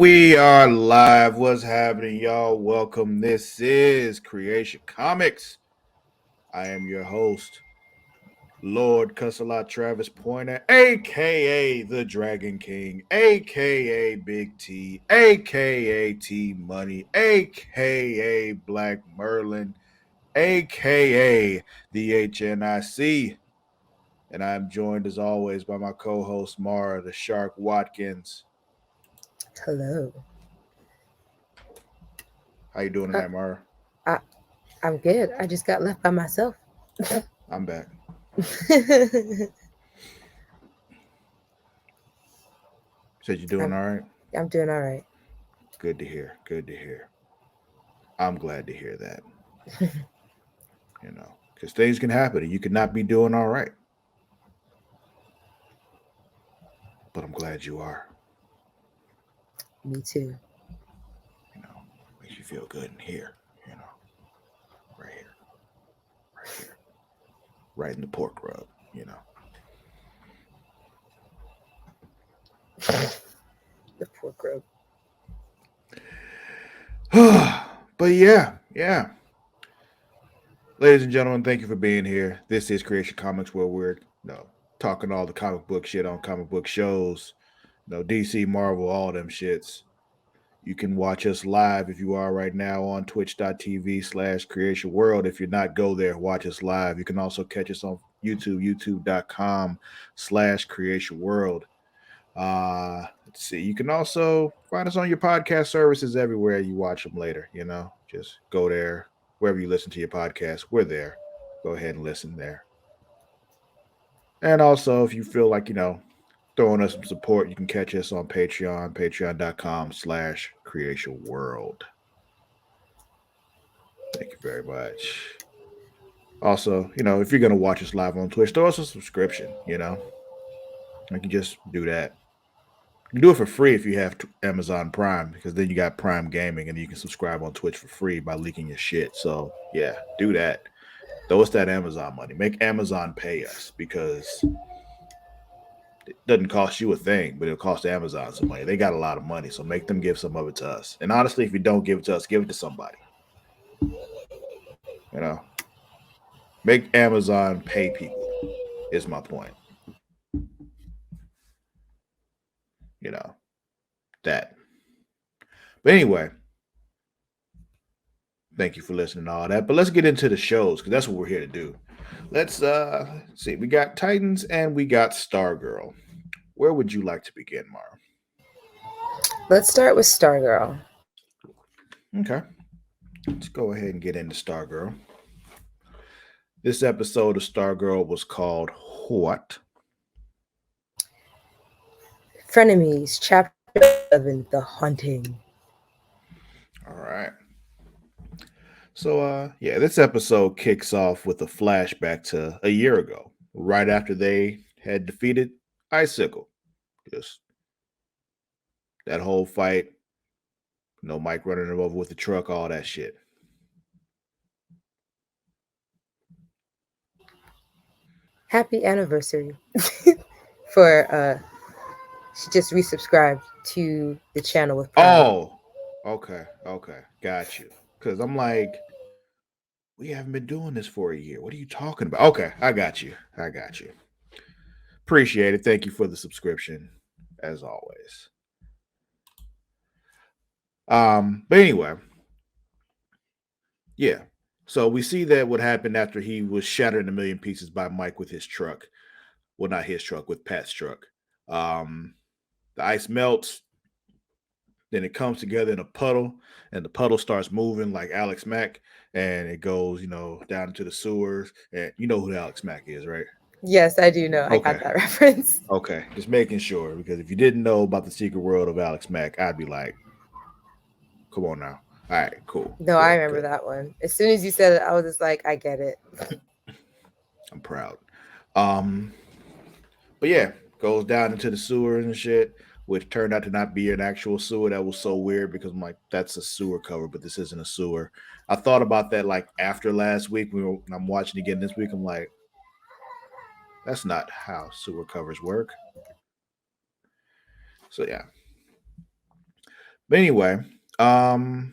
We are live. What's happening, y'all? Welcome. This is Creatia Comics. I am your host, Lord Cussalott Travis Pointer, aka the Dragon King, aka Big T, aka T Money, aka Black Merlin, aka the HNIC. And I'm joined as always by my co-host Mara, the Shark Watkins. Hello. How you doing Uh, tonight, Mara? I, I'm good. I just got left by myself. I'm back. Said you're doing I'm, all right? I'm doing all right. Good to hear. Good to hear. I'm glad to hear that, because things can happen and you could not be doing all right. But I'm glad you are. Me too. You know, makes you feel good in here, you know, right here, right here, right in the pork rub, you The poor grub. know. But yeah. Ladies and gentlemen, thank you for being here. This is Creation Comics, where we're talking all the comic book shit on comic book shows, DC, Marvel, all them shits. You can watch us live if you are right now on twitch.tv/Creation World. If you're not, go there, watch us live. You can also catch us on YouTube, youtube.com/Creation World. Let's see. You can also find us on your podcast services everywhere you watch them later. Just go there, wherever you listen to your podcast, we're there. Go ahead and listen there. And also, if you feel like, throwing us some support, you can catch us on Patreon, patreon.com/Creation World. Thank you very much. Also, if you're going to watch us live on Twitch, throw us a subscription, You can just do that. You can do it for free if you have Amazon Prime, because then you got Prime Gaming and you can subscribe on Twitch for free by leaking your shit. So, yeah, do that. Throw us that Amazon money. Make Amazon pay us, because it doesn't cost you a thing, but it'll cost Amazon some money. They got a lot of money, so make them give some of it to us. And honestly, if you don't give it to us, give it to somebody. You know, make Amazon pay people is my point. You know, that. But anyway, thank you for listening to all that. But let's get into the shows, because that's what we're here to do. Let's see. We got Titans and we got Stargirl. Where would you like to begin, Mara? Let's start with Stargirl. Okay. Let's go ahead and get into Stargirl. This episode of Stargirl was called What? Frenemies, Chapter 11, The Haunting. All right. So, this episode kicks off with a flashback to a year ago, right after they had defeated Icicle. Just that whole fight, Mike running him over with the truck, all that shit. Happy anniversary. For she just resubscribed to the channel with Prime. Oh, okay, got you. Because I'm like, we haven't been doing this for a year. What are you talking about? Okay, I got you. Appreciate it. Thank you for the subscription, as always. But anyway, yeah. So we see that what happened after he was shattered in a million pieces by Mike with his truck. Well, not his truck, with Pat's truck. The ice melts, then it comes together in a puddle, and the puddle starts moving like Alex Mack, and it goes, down into the sewers. And you know who Alex Mack is, right? Yes, I do know. I Okay. got that reference. Okay. Just making sure, because if you didn't know about the secret world of Alex Mack, I'd be like, come on now. All right, cool. No, I remember that one. As soon as you said it, I was just like, I get it. I'm proud. But yeah, goes down into the sewers and shit, which turned out to not be an actual sewer. That was so weird, because I'm like, that's a sewer cover, but this isn't a sewer. I thought about that like after last week when I'm watching again this week. I'm like, that's not how sewer covers work. So yeah. But anyway, um,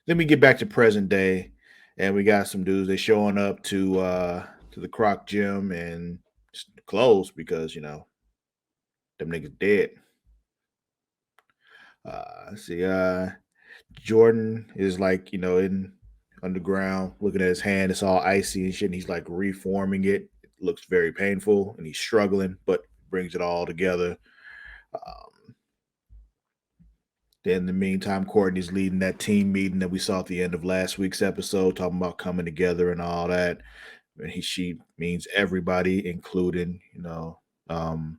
then we get back to present day, and we got some dudes. They showing up to the Croc gym and closed because them niggas dead. See, Jordan is like in underground, looking at his hand. It's all icy and shit. And he's like reforming it. It looks very painful, and he's struggling, but brings it all together. Um, then in the meantime, Courtney's leading that team meeting that we saw at the end of last week's episode, talking about coming together and all that. And she means everybody, including um,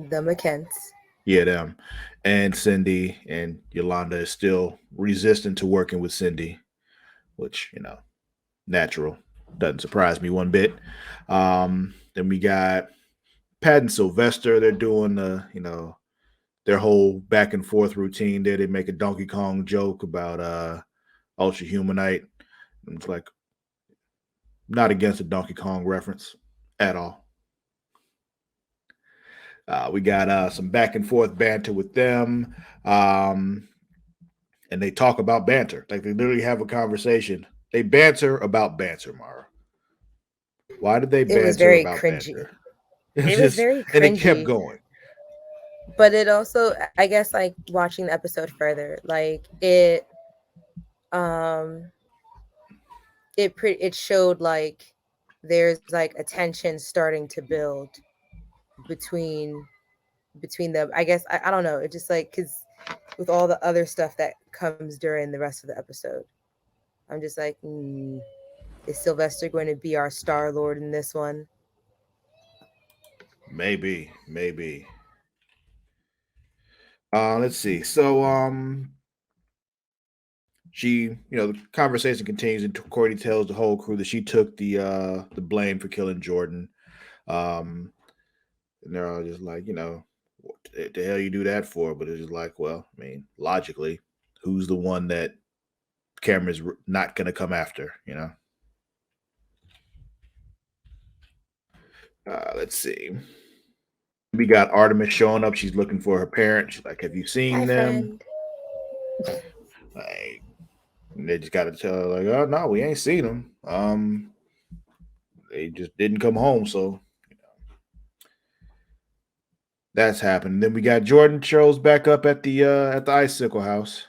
The McKents. yeah, them, and Cindy. And Yolanda is still resistant to working with Cindy, which natural, doesn't surprise me one bit. Then we got Pat and Sylvester. They're doing their whole back and forth routine there. They make a Donkey Kong joke about Ultra Humanite. It's like not against a Donkey Kong reference at all. We got some back and forth banter with them. And they talk about banter. Like they literally have a conversation. They banter about banter, Mara. Why did they It was banter very about cringy. banter? It It was just very and it kept cringy. going. But it also, I guess, like watching the episode further, like um it showed like there's like a tension starting to build between them. I guess I don't know. It just like because with all the other stuff that comes during the rest of the episode, I'm just like, is Sylvester going to be our Star Lord in this one? Maybe, maybe. Let's see. So the conversation continues, and Courtney tells the whole crew that she took the blame for killing Jordan. Um, and they're all just like, what the hell you do that for? But it's just like, well, I mean, logically, who's the one that Cameron's not gonna come after? Let's see. We got Artemis showing up. She's looking for her parents. She's like, "Have you Hi, seen them?" friend. Like, and they just got to tell her, like, "Oh no, we ain't seen them. They just didn't come home." So that's happened. Then we got Jordan shows back up at the icicle house.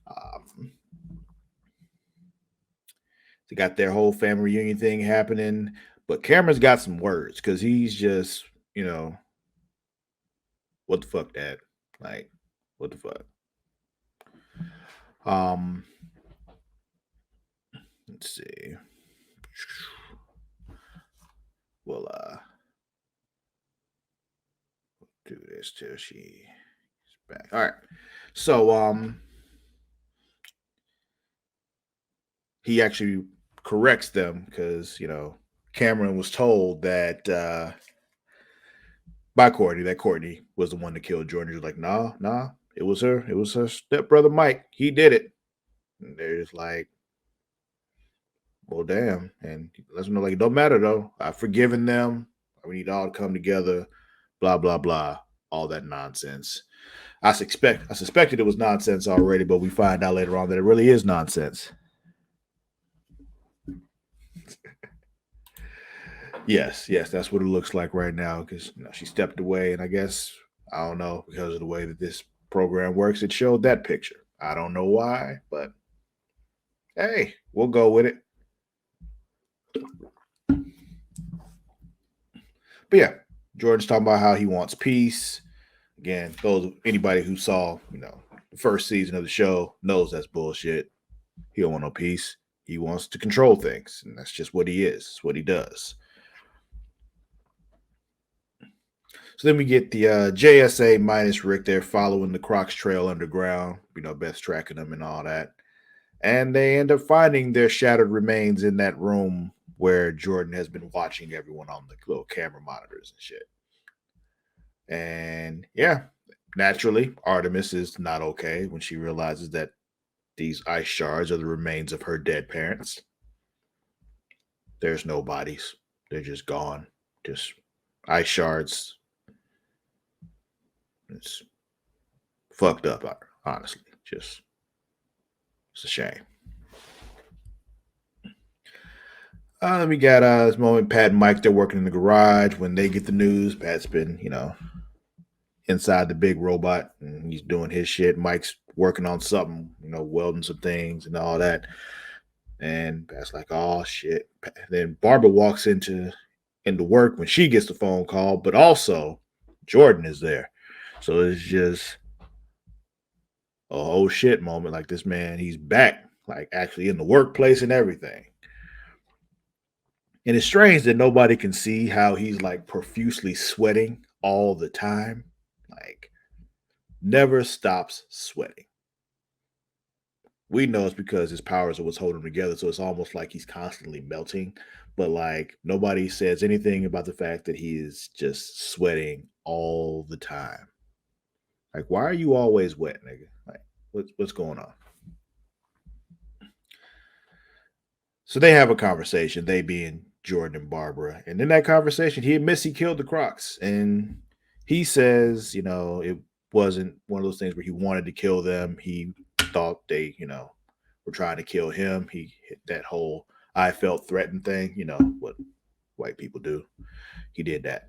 Um, they got their whole family reunion thing happening, but Cameron's got some words because he's just what the fuck, Dad? Like, what the fuck? Um, let's see. We'll do this till she's back. All right. So he actually corrects them because Cameron was told that by Courtney that Courtney was the one that killed Jordan. He was like, nah, it was her. It was her stepbrother Mike. He did it. And they're just like, well, damn. And let them know, like, it don't matter though. I've forgiven them. We need all to come together. Blah blah blah. All that nonsense. I suspected it was nonsense already, but we find out later on that it really is nonsense. Yes, that's what it looks like right now because she stepped away, and I guess I don't know because of the way that this program works, it showed that picture. I don't know why, but hey, we'll go with it. But yeah, Jordan's talking about how he wants peace. Again, those anybody who saw the first season of the show knows that's bullshit. He don't want no peace. He wants to control things, and that's just what he is. It's what he does. So then we get the JSA minus Rick there following the Crocs trail underground, best tracking them and all that. And they end up finding their shattered remains in that room where Jordan has been watching everyone on the little camera monitors and shit. And yeah, naturally, Artemis is not okay when she realizes that these ice shards are the remains of her dead parents. There's no bodies, they're just gone. Just ice shards. It's fucked up, honestly. Just it's a shame. We got this moment. Pat and Mike, they're working in the garage. When they get the news, Pat's been, inside the big robot and he's doing his shit. Mike's working on something, welding some things and all that. And Pat's like, oh shit. Then Barbara walks into work when she gets the phone call, but also Jordan is there. So it's just a whole shit moment. Like this man, he's back, like actually in the workplace and everything. And it's strange that nobody can see how he's like profusely sweating all the time. Like never stops sweating. We know it's because his powers are what's holding him together. So it's almost like he's constantly melting. But like nobody says anything about the fact that he is just sweating all the time. Like, why are you always wet, nigga? Like, what's going on? So they have a conversation, they being Jordan and Barbara. And in that conversation, he admits he killed the Crocs. And he says, it wasn't one of those things where he wanted to kill them. He thought they, were trying to kill him. He hit that whole I felt threatened thing, what white people do. He did that.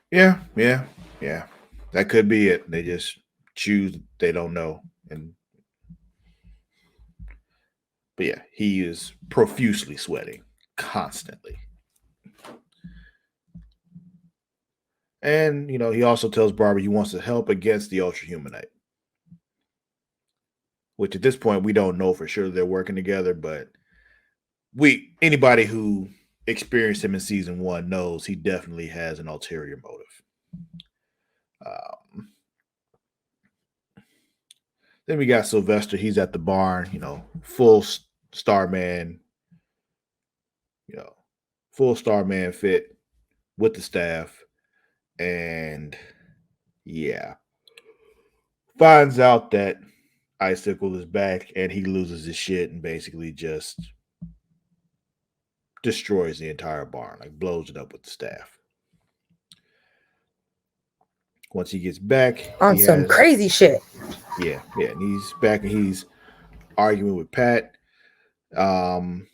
Yeah. That could be it. They just choose they don't know. But yeah, he is profusely sweating constantly. And, he also tells Barbara he wants to help against the Ultra Humanite. Which at this point we don't know for sure they're working together, but anybody who experienced him in season 1 knows he definitely has an ulterior motive. Then we got Sylvester. He's at the barn, full Starman, full Starman fit with the staff. And yeah, finds out that Icicle is back and he loses his shit and basically just destroys the entire barn, like blows it up with the staff. Once he gets back, on some crazy shit. Yeah, and he's back and he's arguing with Pat, because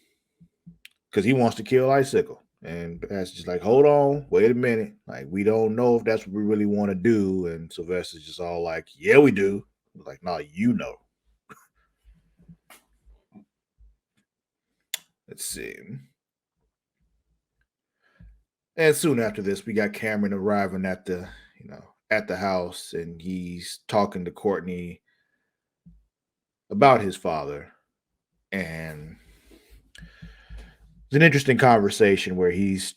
he wants to kill Icicle, and Pat's just like, hold on, wait a minute, like we don't know if that's what we really want to do, and Sylvester's just all like, yeah, we do. Like, no, you know. Let's see. And soon after this, we got Cameron arriving at the house, and he's talking to Courtney about his father. And it's an interesting conversation where he's,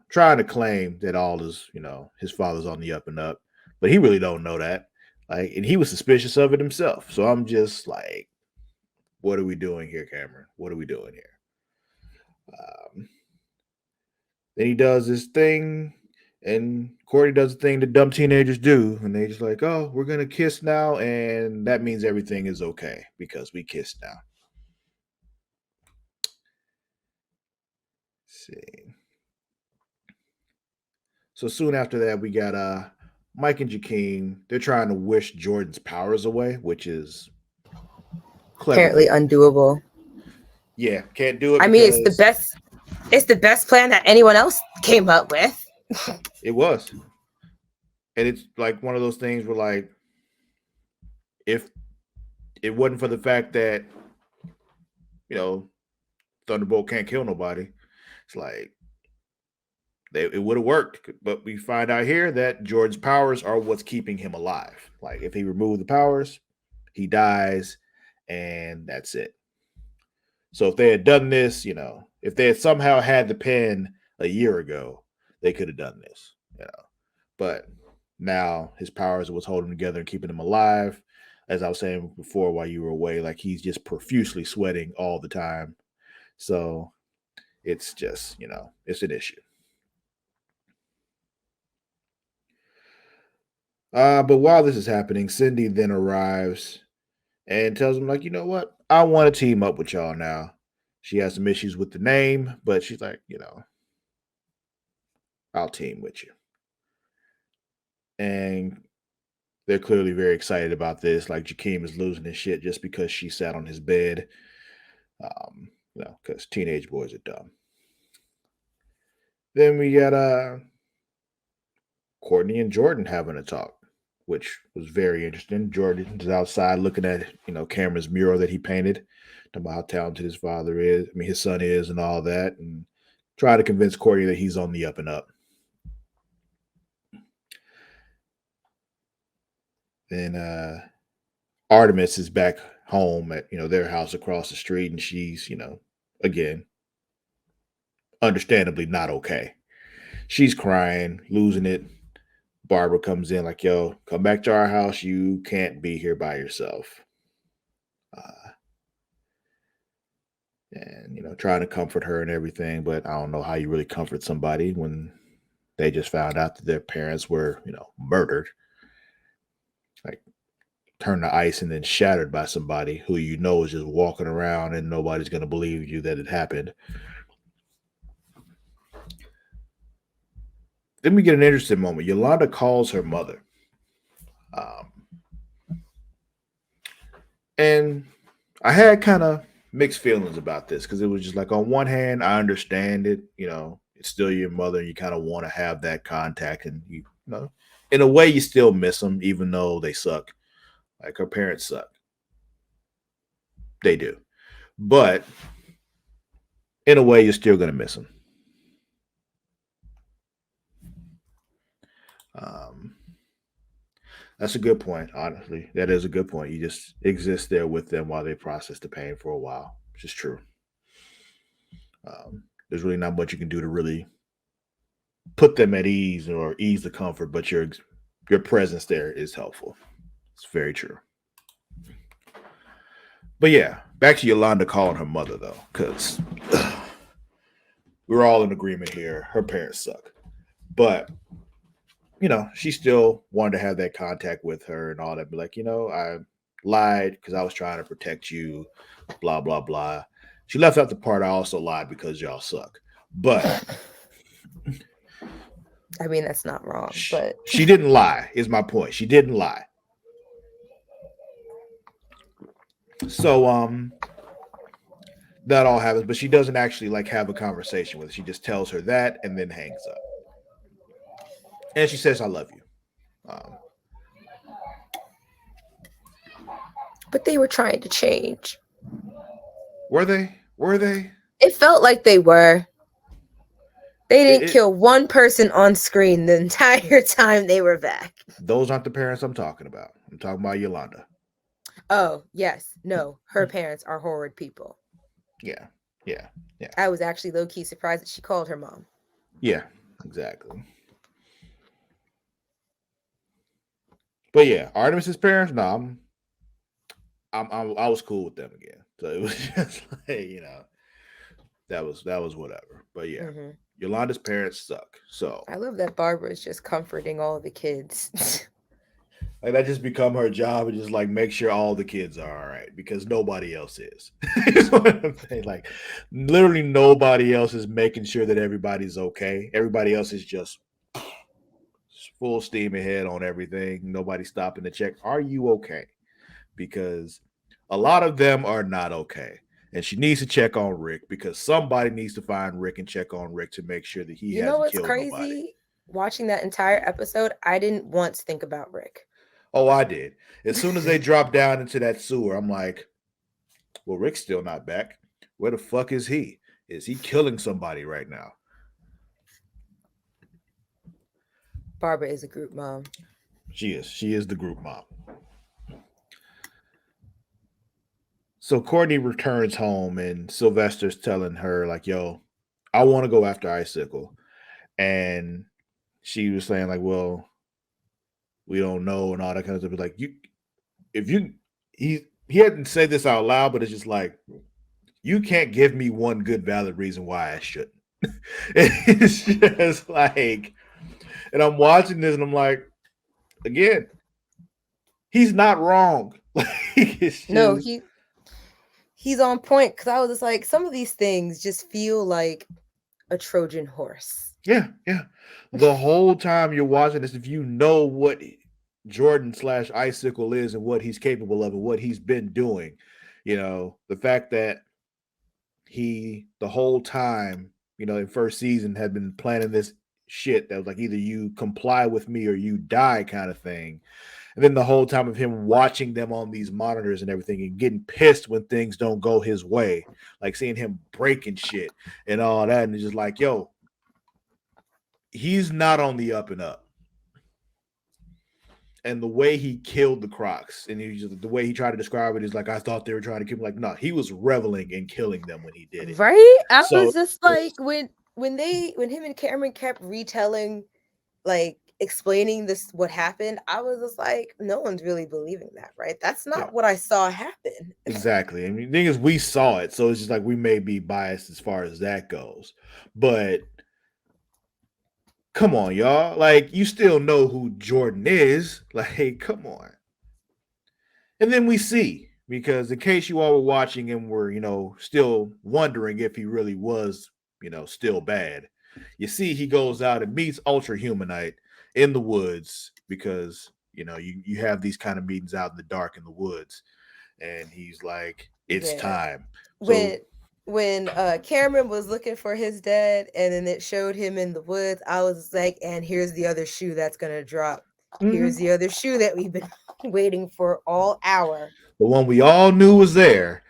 trying to claim that all his father's on the up and up, but he really don't know that. Like, and he was suspicious of it himself. So I'm just like, what are we doing here, Cameron? What are we doing here? Then he does this thing, and Courtney does the thing that dumb teenagers do, and they just like, oh, we're gonna kiss now, and that means everything is okay because we kissed now. Let's see. So soon after that, we got Mike and Jakeem. They're trying to wish Jordan's powers away, which is apparently undoable. Yeah, can't do it. I mean, it's the best plan that anyone else came up with. It was. And it's like one of those things where, like, if it wasn't for the fact that, Thunderbolt can't kill nobody, it's like it would have worked. But we find out here that Jordan's powers are what's keeping him alive. Like, if he removed the powers, he dies, and that's it. So if they had done this, if they had somehow had the pen a year ago, they could have done this, But now his powers are what's holding him together and keeping him alive. As I was saying before, while you were away, like he's just profusely sweating all the time. So it's just, it's an issue. But while this is happening, Cindy then arrives and tells him, like, you know what? I want to team up with y'all now. She has some issues with the name, but she's like, I'll team with you. And they're clearly very excited about this. Like Jakeem is losing his shit just because she sat on his bed. Because teenage boys are dumb. Then we got Courtney and Jordan having a talk, which was very interesting. Jordan's outside looking at Cameron's mural that he painted, talking about how talented his father is. I mean, his son is, and all that, and try to convince Courtney that he's on the up and up. Then Artemis is back home at their house across the street, and she's again understandably not okay. She's crying, losing it. Barbara comes in like, yo, come back to our house. You can't be here by yourself. And trying to comfort her and everything, but I don't know how you really comfort somebody when they just found out that their parents were murdered, like turned to ice and then shattered by somebody who is just walking around and nobody's going to believe you that it happened. Then we get an interesting moment. Yolanda calls her mother. And I had kind of mixed feelings about this because it was just like, on one hand, I understand it. It's still your mother. And you kind of want to have that contact, and in a way, you still miss them, even though they suck. Like her parents suck. They do, but in a way, you're still gonna miss them. That's a good point. Honestly, that is a good point. You just exist there with them while they process the pain for a while, which is true. There's really not much you can do to really put them at ease or ease the comfort, but your presence there is helpful. It's very true. But yeah, back to Yolanda calling her mother though, because we're all in agreement here. Her parents suck, but she still wanted to have that contact with her and all that. Be like, I lied because I was trying to protect you, blah, blah, blah. She left out the part I also lied because y'all suck. But I mean, that's not wrong, but she didn't lie, is my point. She didn't lie. So that all happens, but she doesn't actually like have a conversation with her. She just tells her that and then hangs up. And she says, I love you. But they were trying to change. Were they? Were they? It felt like they were. They didn't kill one person on screen the entire time they were back. Those aren't the parents I'm talking about. I'm talking about Yolanda. Oh, yes. No, her parents are horrid people. Yeah. Yeah. Yeah. I was actually low-key surprised that she called her mom. Yeah, exactly. But yeah, Artemis's parents, no, I was cool with them again. So it was just like, that was whatever. But yeah, Yolanda's parents suck. So I love that Barbara is just comforting all the kids. Like that just become her job and just like make sure all the kids are all right because nobody else is. Is what I'm saying. Like literally nobody else is making sure that everybody's okay. Everybody else is just full steam ahead on everything. Nobody stopping to check. Are you okay? Because a lot of them are not okay. And she needs to check on Rick because somebody needs to find Rick and check on Rick to make sure that he hasn't killed nobody. You know what's crazy? Watching that entire episode, I didn't once think about Rick. Oh, I did. As soon as they dropped down into that sewer, I'm like, well, Rick's still not back. Where the fuck is he? Is he killing somebody right now? Barbara is a group mom. She is. She is the group mom. So Courtney returns home and Sylvester's telling her, like, yo, I want to go after Icicle. And she was saying, like, well, we don't know and all that kind of stuff. Like, he hadn't said this out loud, but it's just like, you can't give me one good valid reason why I shouldn't. It's just like, and I'm watching this and I'm like, again, he's not wrong. No, he's on point because I was just like, some of these things just feel like a Trojan horse. Yeah, yeah. The whole time you're watching this, if you know what Jordan slash Icicle is and what he's capable of and what he's been doing, the fact that he the whole time, in first season had been planning this shit that was like either you comply with me or you die kind of thing. And then the whole time of him watching them on these monitors and everything and getting pissed when things don't go his way, like seeing him breaking shit and all that. And it's just like, yo, he's not on the up and up. And the way he killed the Crocs and the way he tried to describe it is like, I thought they were trying to kill him. Like, no, he was reveling in killing them when he did it. Right? I So was just like, when him and Cameron kept retelling, like explaining this what happened, I was just like, no one's really believing that, right? That's yeah, not what I saw happen. exactly. I mean, the thing is, we saw it, so it's just like we may be biased as far as that goes. But come on, y'all. Like, you still know who Jordan is. Like, come on. And then we see, because in case you all were watching and were, still wondering if he really was, still bad, you see he goes out and meets Ultra Humanite in the woods because, you have these kind of meetings out in the dark in the woods. And he's like, it's Yeah. time. So, When Cameron was looking for his dad and then it showed him in the woods, I was like, and here's the other shoe that's gonna drop. Here's the other shoe that we've been waiting for all hour. the one we all knew was there,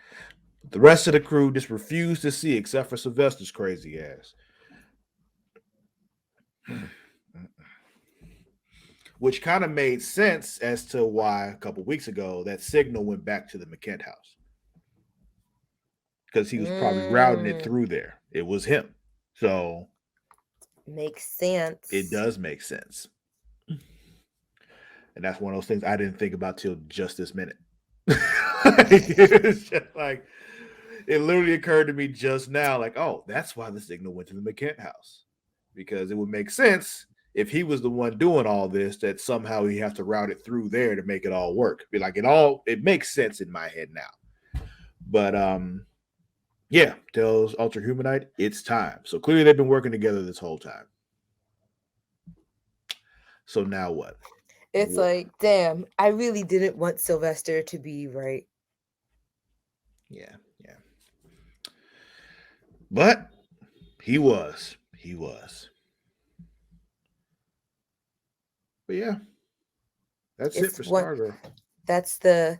the rest of the crew just refused to see, except for Sylvester's crazy ass. Which kind of made sense as to why a couple weeks ago that signal went back to the McKent house. Because he was probably routing it through there. It was him. So makes sense. It does make sense. And that's one of those things I didn't think about till just this minute. It's just like, it literally occurred to me just now, like, oh, that's why the signal went to the McKent house. Because it would make sense if he was the one doing all this, that somehow he has to route it through there to make it all work. Be like, it makes sense in my head now. But yeah, tells Ultra Humanite it's time. So clearly they've been working together this whole time. So now what? It's like, damn, I really didn't want Sylvester to be right. Yeah. But he was. But yeah, that's it for Stargirl. That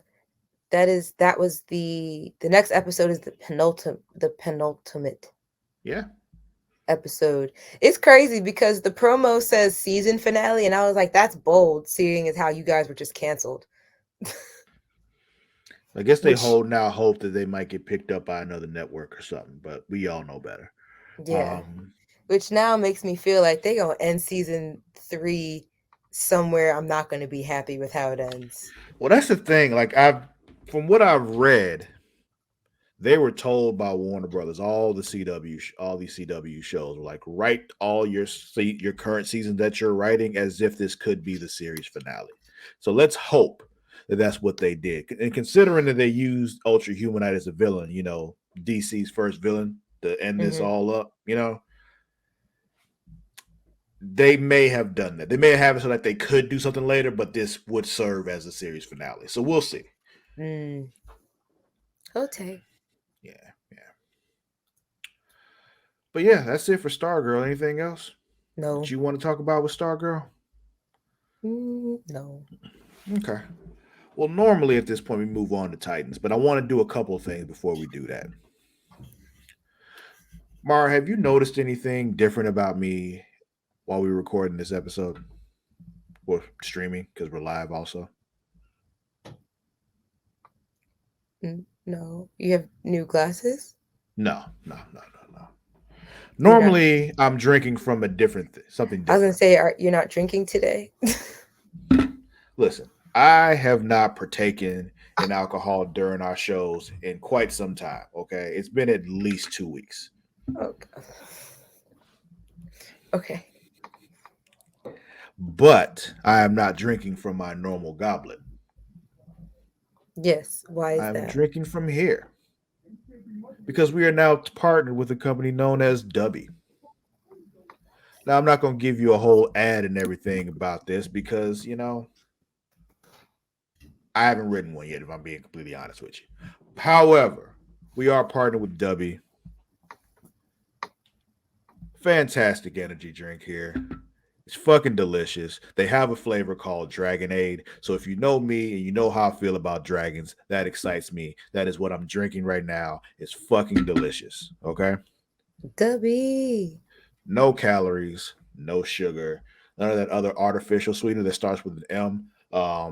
was the next episode is the penultimate. Yeah. Episode. It's crazy because the promo says season finale, and I was like, that's bold, seeing as how you guys were just canceled. I guess they now hope that they might get picked up by another network or something, but we all know better. Yeah. Which now makes me feel like they're gonna end season 3 somewhere I'm not gonna be happy with how it ends. Well, that's the thing. Like, from what I've read, they were told by Warner Brothers, all these CW shows were like, write all your current seasons that you're writing as if this could be the series finale. So let's hope that that's what they did. And considering that they used Ultra Humanite as a villain, DC's first villain to end this all up, they may have done that. They may have it so that they could do something later, but this would serve as a series finale. So we'll see. Okay. Yeah. But yeah, that's it for Stargirl. Anything else? No. That you want to talk about with Stargirl? No. Okay. Well, normally at this point we move on to Titans, but I want to do a couple of things before we do that. Mara, have you noticed anything different about me while we were recording this episode? Or streaming, because we're live also? No. You have new glasses? No. Normally, I'm drinking from something different. I was going to say, you're not drinking today? Listen, I have not partaken in alcohol during our shows in quite some time, okay? It's been at least 2 weeks. Okay. But I am not drinking from my normal goblet. Yes. Why is that? I'm drinking from here. because we are now partnered with a company known as Dubby. Now, I'm not going to give you a whole ad and everything about this because, I haven't written one yet, if I'm being completely honest with you. However, we are partnered with Dubby. Fantastic energy drink here. It's fucking delicious. They have a flavor called Dragonade. So if you know me and you know how I feel about dragons, that excites me. That is what I'm drinking right now. It's fucking delicious. Okay? Dubby. No calories, no sugar, none of that other artificial sweetener that starts with an M. A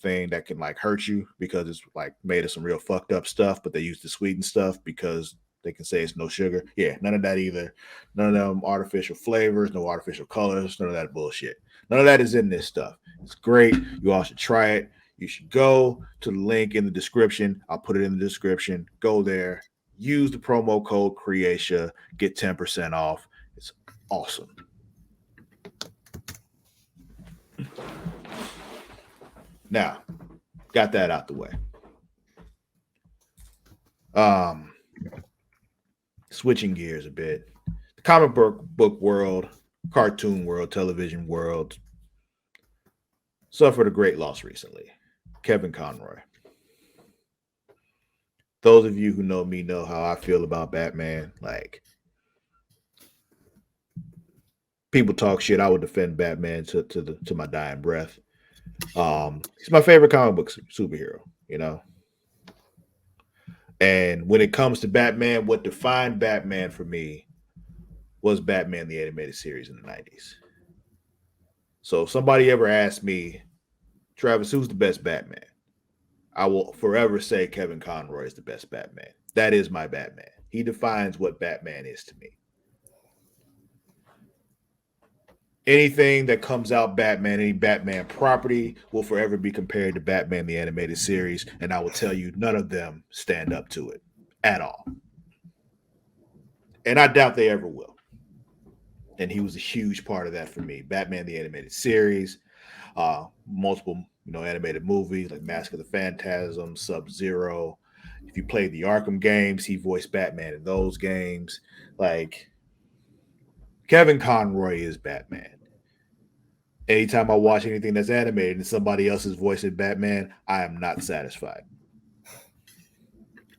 thing that can like hurt you because it's like made of some real fucked up stuff, but they use the sweetened stuff because they can say it's no sugar. Yeah, none of that either. None of them artificial flavors, no artificial colors, none of that bullshit. None of that is in this stuff. It's great. You all should try it. You should go to the link in the description. I'll put it in the description. Go there. Use the promo code Creatia. Get 10% off. It's awesome. Now, got that out the way. Switching gears a bit. The comic book world, cartoon world, television world suffered a great loss recently. Kevin Conroy. Those of you who know me know how I feel about Batman. Like, people talk shit, I would defend Batman to my dying breath. He's my favorite comic book superhero, And when it comes to Batman, what defined Batman for me was Batman the animated series in the 90s. So if somebody ever asked me, Travis, who's the best Batman? I will forever say Kevin Conroy is the best Batman. That is my Batman. He defines what Batman is to me. Anything that comes out Batman, any Batman property will forever be compared to Batman the animated series, and I will tell you none of them stand up to it at all. And I doubt they ever will. And he was a huge part of that for me. Batman the animated series, multiple animated movies like Mask of the Phantasm, Sub-Zero. If you played the Arkham games, he voiced Batman in those games. Like, Kevin Conroy is Batman. Anytime I watch anything that's animated and somebody else is voicing Batman, I am not satisfied.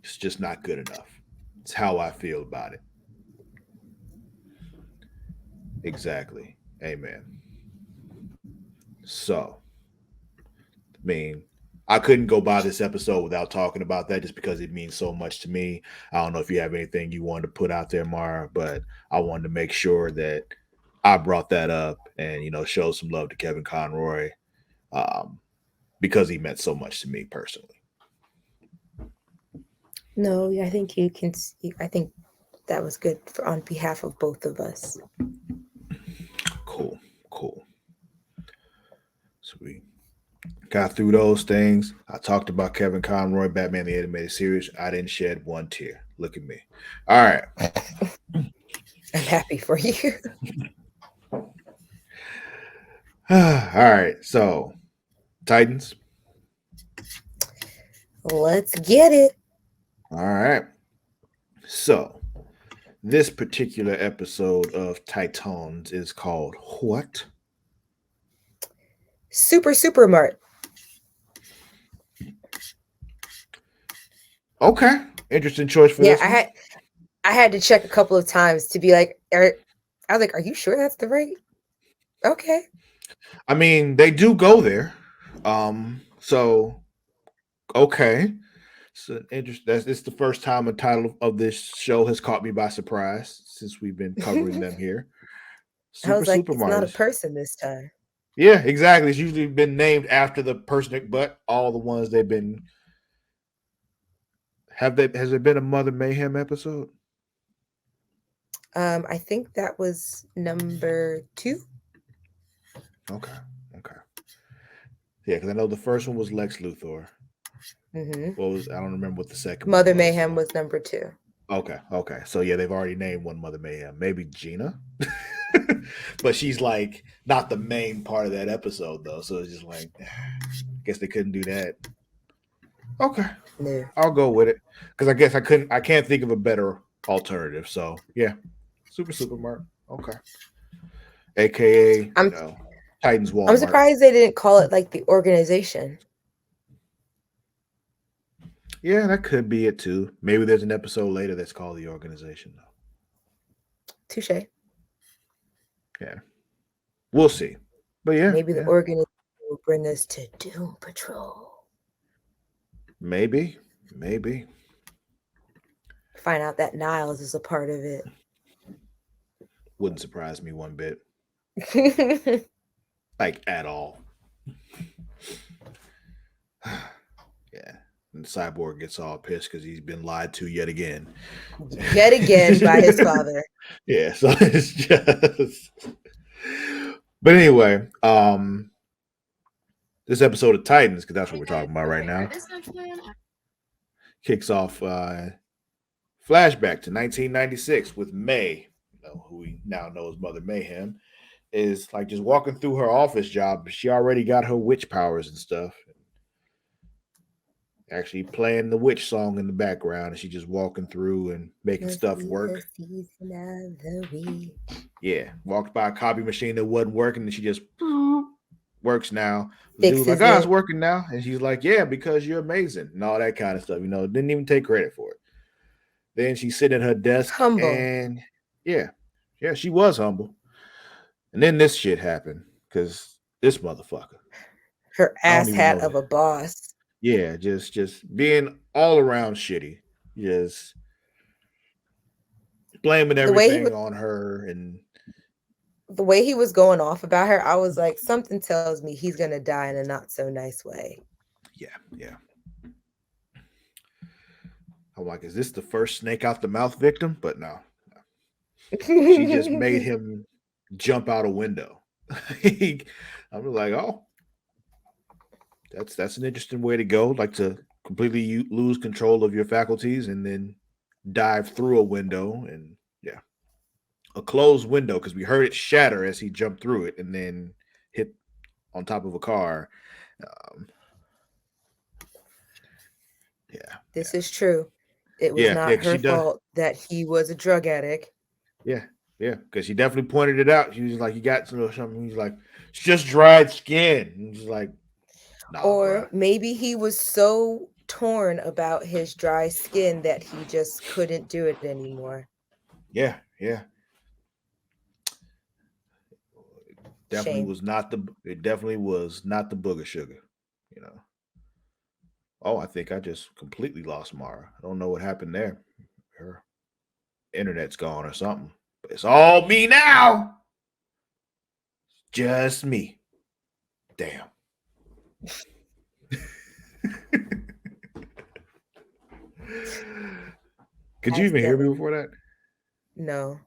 It's just not good enough. It's how I feel about it. Exactly. Amen. So, I couldn't go by this episode without talking about that just because it means so much to me. I don't know if you have anything you wanted to put out there, Mara, but I wanted to make sure that I brought that up and, show some love to Kevin Conroy because he meant so much to me personally. No, I think you can. I think that was good on behalf of both of us. Cool. So we got through those things. I talked about Kevin Conroy, Batman the Animated Series. I didn't shed one tear. Look at me. All right. I'm happy for you. All right. So, Titans. Let's get it. All right. So, this particular episode of Titans is called what? Super Mart. Okay, interesting choice for this. Yeah, I had to check a couple of times to be like, I was like, are you sure that's the right? Okay. I mean, they do go there. So okay. So it's the first time a title of this show has caught me by surprise since we've been covering them here. I was like, Super it's Mario. not a person this time. Yeah, exactly. It's usually been named after the person, but all the ones they've been. Has there been a Mother Mayhem episode? I think that was number 2. Okay. Yeah, because I know the first one was Lex Luthor. Mm-hmm. I don't remember what the second Mother one was. Mayhem was number 2. Okay. So yeah, they've already named one Mother Mayhem. Maybe Gina. But she's like not the main part of that episode though. So it's just like I guess they couldn't do that. Okay, No. I'll go with it because I can't think of a better alternative. So yeah, Super Mart. Okay, aka I'm Titans I'm Walmart. surprised they didn't call it like the organization. Yeah, that could be it too. Maybe there's an episode later that's called the organization though. Touche. Yeah, we'll see. But yeah, Maybe the yeah, organization will bring us to Doom Patrol. maybe, maybe Find out that Niles is a part of it. wouldn't surprise me one bit, like at all. Yeah, and Cyborg gets all pissed because he's been lied to yet again. Yet again by his father. Yeah, so it's just. But anyway, this episode of Titans, because that's what we're talking about right now, kicks off flashback to 1996 with May, who we now know as Mother Mayhem, is like just walking through her office job. She already got her witch powers and stuff. Actually playing the witch song in the background, and she just walking through and making stuff work. Yeah, walked by a copy machine that wasn't working, and she just works now. The dude's like, Fixes it's it. working now. And she's like, yeah, because you're amazing and all that kind of stuff. Didn't even take credit for it. Then she's sitting at her desk Humble. and yeah, she was humble. And then this shit happened because this motherfucker. Her I don't ass even hat know. of a boss. Yeah, just being all around shitty. Just blaming everything on her and the way he was going off about her, I was like, something tells me he's gonna die in a not so nice way. Yeah. I'm like, is this the first snake out the mouth victim? But no. She just made him jump out a window. I'm like, oh, that's an interesting way to go. Like to completely lose control of your faculties and then dive through a window and yeah, a closed window because we heard it shatter as he jumped through it and then hit on top of a car. Um, This is true. It was not her fault that he was a drug addict. Yeah, because she definitely pointed it out. She was like, "You got something." He's like, "It's just dried skin." And she's like, "Nah, or bruh. Maybe he was so torn about his dry skin that he just couldn't do it anymore. Yeah. Shame. It definitely was not the booger sugar, you know. Oh, I think I just completely lost Mara. I don't know what happened there. Her internet's gone or something. But it's all me now. Just me. Damn. Could you even hear me before that? No.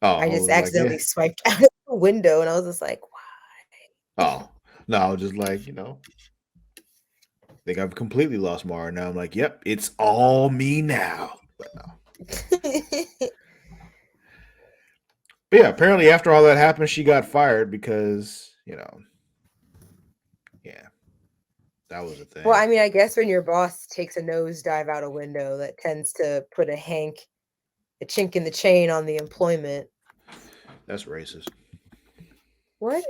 Oh, I just accidentally swiped out of the window and I was just like, why? Oh, no, I was just like, I think I've completely lost Mara now. I'm like, yep, it's all me now. But no. But yeah, apparently after all that happened, she got fired because, that was a thing. Well, I mean, I guess when your boss takes a nosedive out a window, that tends to put a chink in the chain on the employment. That's racist. What?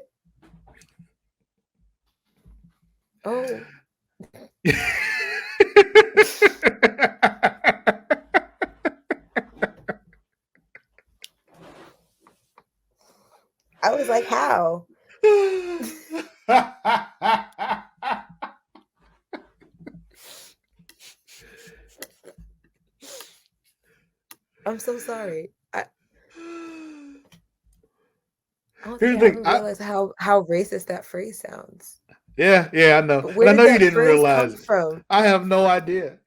Oh. I was like, how? I'm so sorry. I don't think I ever realized how racist that phrase sounds. Yeah, I know. But where and I know did you that didn't phrase realize come it. from? I have no idea.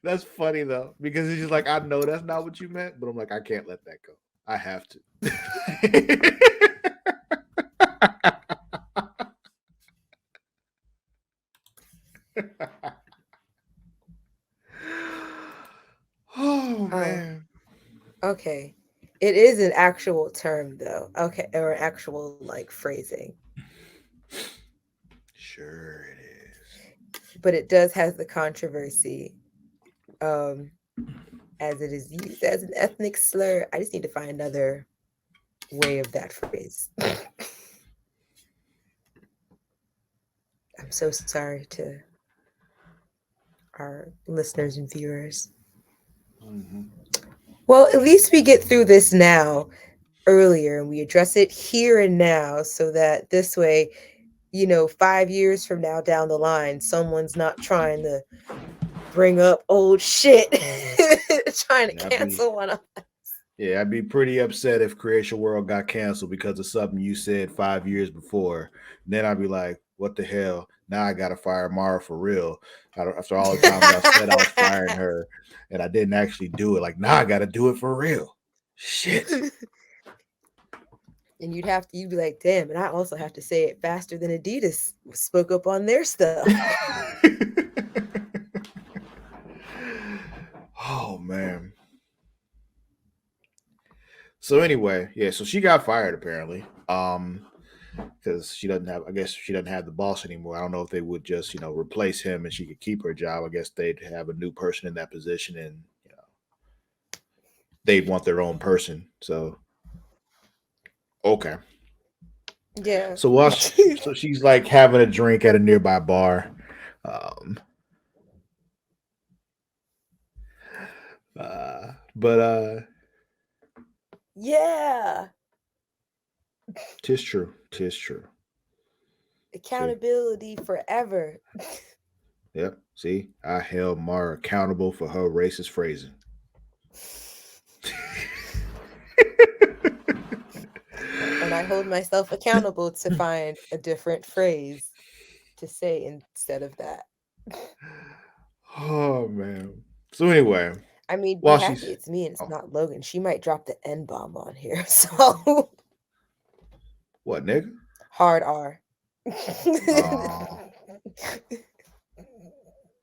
That's funny though, because it's just like I know that's not what you meant, but I'm like, I can't let that go. I have to. Oh man. Okay. It is an actual term though. Okay, or an actual like phrasing. Sure it is. but it does has the controversy, um, as it is used as an ethnic slur. I just need to find another way of that phrase. I'm so sorry to our listeners and viewers. Mm-hmm. Well, at least we get through this now earlier and we address it here and now so that this way, 5 years from now down the line, someone's not trying to bring up old shit, trying to Yeah, I'd be cancel one of us. yeah, I'd be pretty upset if Creation World got canceled because of something you said 5 years before. Then I'd be like, what the hell? Now I gotta fire Mara for real. After all the times I said I was firing her and I didn't actually do it. Like, now I gotta do it for real. Shit. And you'd be like, damn, and I also have to say it faster than Adidas spoke up on their stuff. Oh man. So anyway, yeah, so she got fired apparently. Because I guess she doesn't have the boss anymore. I don't know if they would just, replace him and she could keep her job. I guess they'd have a new person in that position and, they'd want their own person. So, okay. Yeah. So so she's like having a drink at a nearby bar. Um, but Yeah. tis true. Tis true. See, Accountability forever. yep. See, I held Mara accountable for her racist phrasing. And I hold myself accountable to find a different phrase to say instead of that. Oh man. So anyway, I mean, be while happy she's it's me and it's oh, not Logan. She might drop the N bomb on here. So what nigga? hard R. Oh,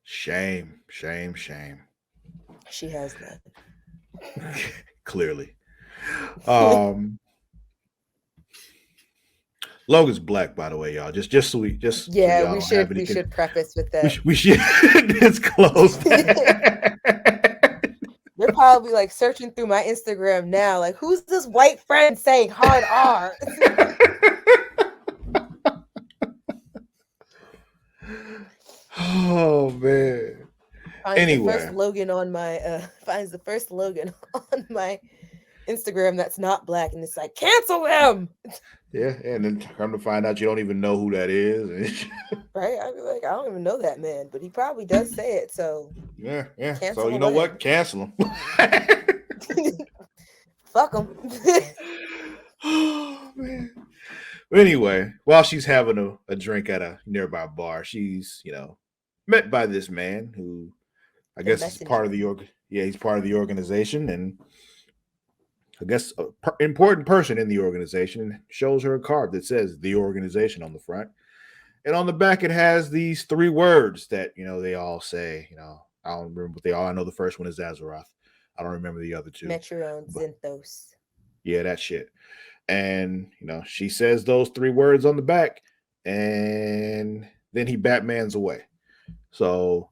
shame, shame, shame. She has none. Clearly. Um Logan's black, by the way, y'all. Just so Yeah, y'all don't have we anything. should preface with We that. should, we should disclose that. They're probably like searching through my Instagram now, like, who's this white friend saying hard R? Oh man. Finds the Anyway, first Logan on my finds the first Logan on my Instagram that's not black, and it's like, cancel him. yeah, and then come to find out you don't even know who that is. Right? I'd be like, I don't even know that man, but he probably does say it, so Yeah, yeah. So cancel you know away. what? Cancel him. Fuck him. Oh man. Anyway, while she's having a drink at a nearby bar, she's, met by this man who I The guess is part of messenger. he's part of the organization and I guess important person in the organization shows her a card that says the organization on the front. And on the back it has these three words that, they all say, I don't remember what they all. I know the first one is Azeroth. I don't remember the other two. Metron But Zinthos. yeah, that shit. And she says those three words on the back and then he Batman's away. So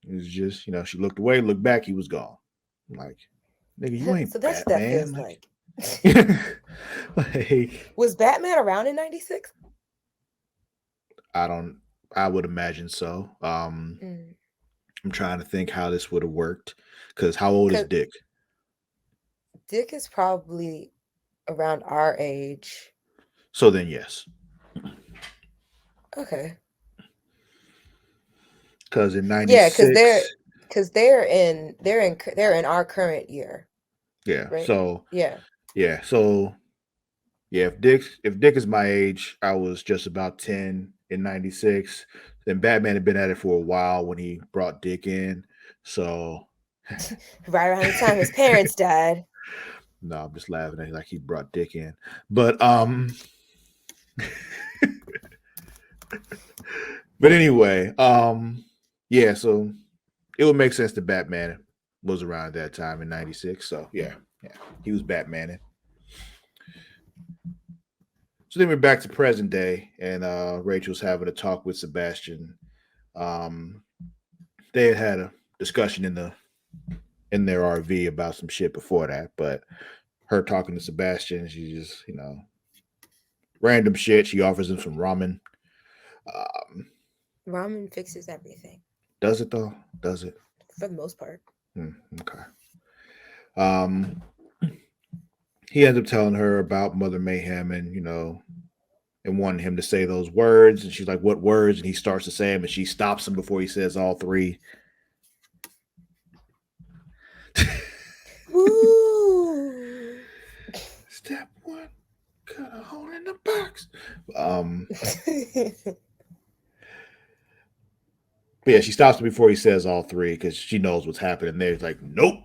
it's just, she looked away, looked back, he was gone. I'm like, nigga, you ain't So that's what that Batman. feels like. Like, Was Batman around in 96? I would imagine so. I'm trying to think how this would have worked. Because how old is Because Dick? Dick is probably around our age. So then yes. Okay. Because in Yeah, because 96. they're in our current year, Yeah. right? So Yeah. yeah. So yeah, if Dick is my age, I was just about 10 in 96. Then Batman had been at it for a while when he brought Dick in. So Right around the time his parents died. no, I'm just laughing at it like he brought Dick in. But but anyway, yeah, so it would make sense that Batman was around that time in 96. So yeah, he was Batmaning. So then we're back to present day, and Rachel's having a talk with Sebastian. they had a discussion in their RV about some shit before that, but her talking to Sebastian, she just, random shit. She offers him some ramen. Ramen fixes everything Does it though? Does it? for the most part. Okay. Um, he ends up telling her about Mother Mayhem and wanting him to say those words. And she's like, "What words?" And he starts to say them, and she stops him before he says all three. Woo! Step one, cut a hole in the box. But yeah, she stops him before he says all three because she knows what's happening. There's like, nope.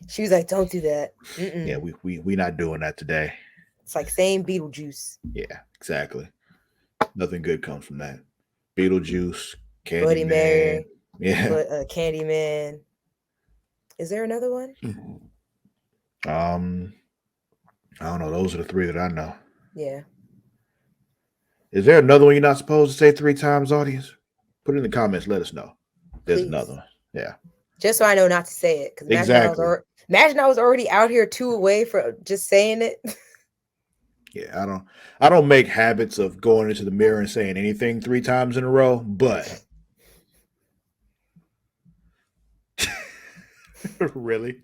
She was like, "Don't do that." Yeah, we not doing that today. It's like saying Beetlejuice. Yeah, exactly. Nothing good comes from that. Beetlejuice, Bloody Candyman. Mary. Yeah. But Candyman. Is there another one? I don't know. Those are the three that I know. Yeah. Is there another one you're not supposed to say 3 times, audience? Put it in the comments. Let us know. There's Please. another one. Yeah. Just so I know not to say it. Because imagine I was already out here 2 away for just saying it. Yeah, I don't make habits of going into the mirror and saying anything 3 times in a row, but really?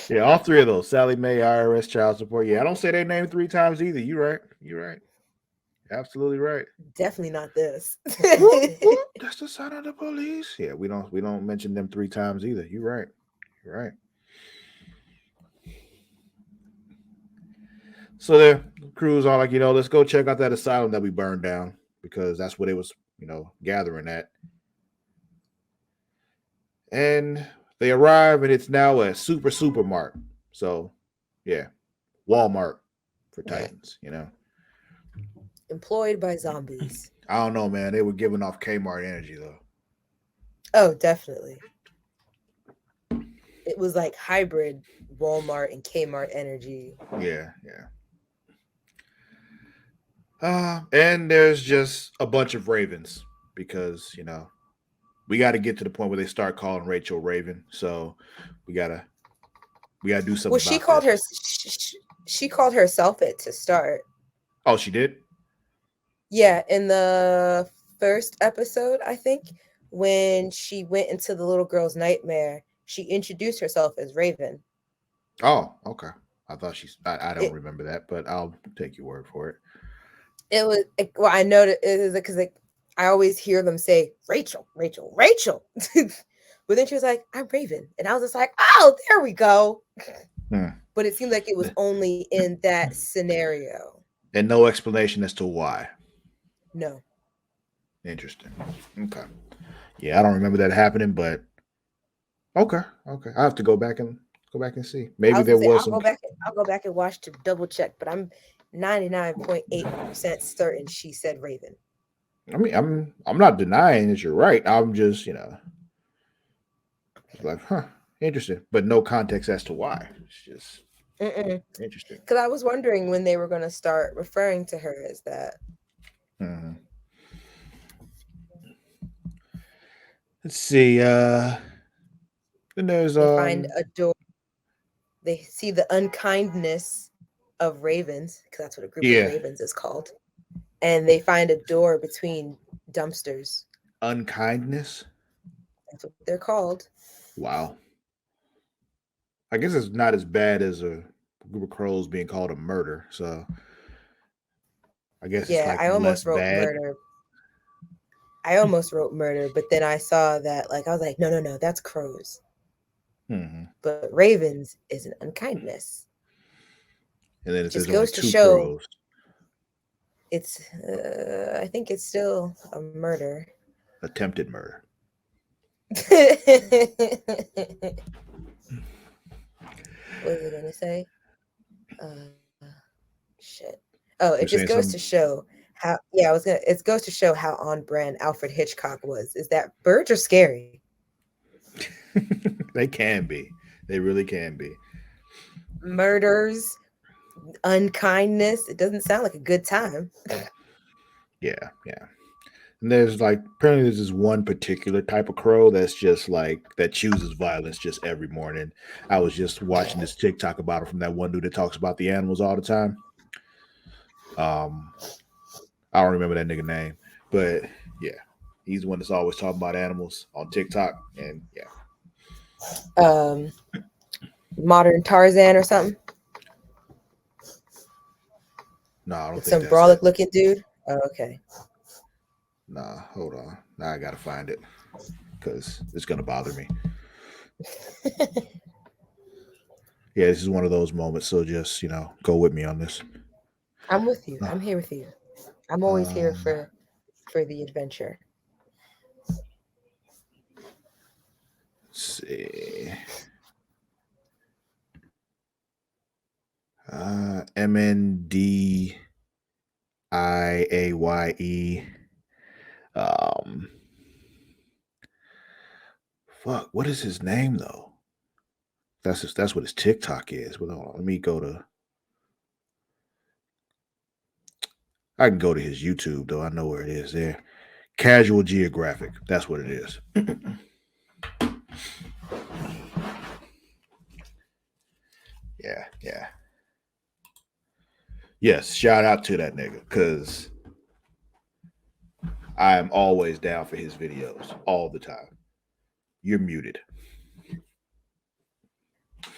Yeah, all 3 of those. Sally Mae, IRS, child support. Yeah, I don't say their name 3 times either. You're right. You're right. Absolutely right. Definitely not this. That's the sign of the police. Yeah, we don't mention them 3 times either. You're right. You're right. So the crew's all like, let's go check out that asylum that we burned down because that's what it was, gathering at. And they arrive and it's now a supermart. So, yeah, Walmart for Titans, Employed by zombies. I don't know, man. They were giving off Kmart energy though. Oh, definitely. It was like hybrid Walmart and Kmart energy. Yeah. And there's just a bunch of ravens because, we got to get to the point where they start calling Rachel Raven. So we gotta do something. Well, she called herself it to start. Oh, she did? Yeah, in the first episode, I think, when she went into the little girl's nightmare, she introduced herself as Raven. Oh, okay. I thought I don't remember that, but I'll take your word for it. It was, well, I know that it is because I always hear them say Rachel. But then she was like, "I'm Raven." And I was just like, "Oh, there we go." But it seemed like it was only in that scenario. And no explanation as to why. No. Interesting. Okay. Yeah, I don't remember that happening, but okay. I have to go back and see. Maybe there was some. I'll go back and watch to double check, but I'm 99.8% certain she said Raven. I mean, I'm not denying that you're right. I'm just, like, interesting, but no context as to why. It's just interesting. Because I was wondering when they were going to start referring to her as that. Mm-hmm. Let's see. Then there's they find a door. They see the unkindness of ravens, because that's what a group of ravens is called. And they find a door between dumpsters. Unkindness? That's what they're called. Wow. I guess it's not as bad as a group of crows being called a murder. So I guess it's like I almost wrote bad. murder. I almost wrote murder, but then I saw that, I was like, no, that's crows. Mm-hmm. But ravens is an unkindness. And then it just goes to show crows. It's, I think it's still a murder. Attempted murder. What was I gonna say? Shit. Oh, it just goes to show how. Yeah, it goes to show how on brand Alfred Hitchcock was. Is that birds are scary? They can be. They really can be. murders, unkindness. It doesn't sound like a good time. Yeah, yeah. And there's like apparently there's this one particular type of crow that's just like that chooses violence just every morning. I was just watching this TikTok about it from that one dude that talks about the animals all the time. Um, I don't remember that nigga name, but yeah, he's the one that's always talking about animals on TikTok. And yeah, Um, Modern Tarzan or something no, I don't with think some that's it. brolic looking dude. Oh, okay. Nah, hold on. Now I gotta find it because it's gonna bother me. Yeah, this is one of those moments. So just go with me on this. I'm with you. Uh, I'm here with you. I'm always here um, for the adventure. let's see. MNDIAYE. Um, fuck. What is his name though? That's what his TikTok is. But hold on, let me go to. I can go to his YouTube though. I know where it is there. Casual Geographic. That's what it is. Yeah, yeah. Yes, shout out to that nigga because I am always down for his videos all the time. You're muted.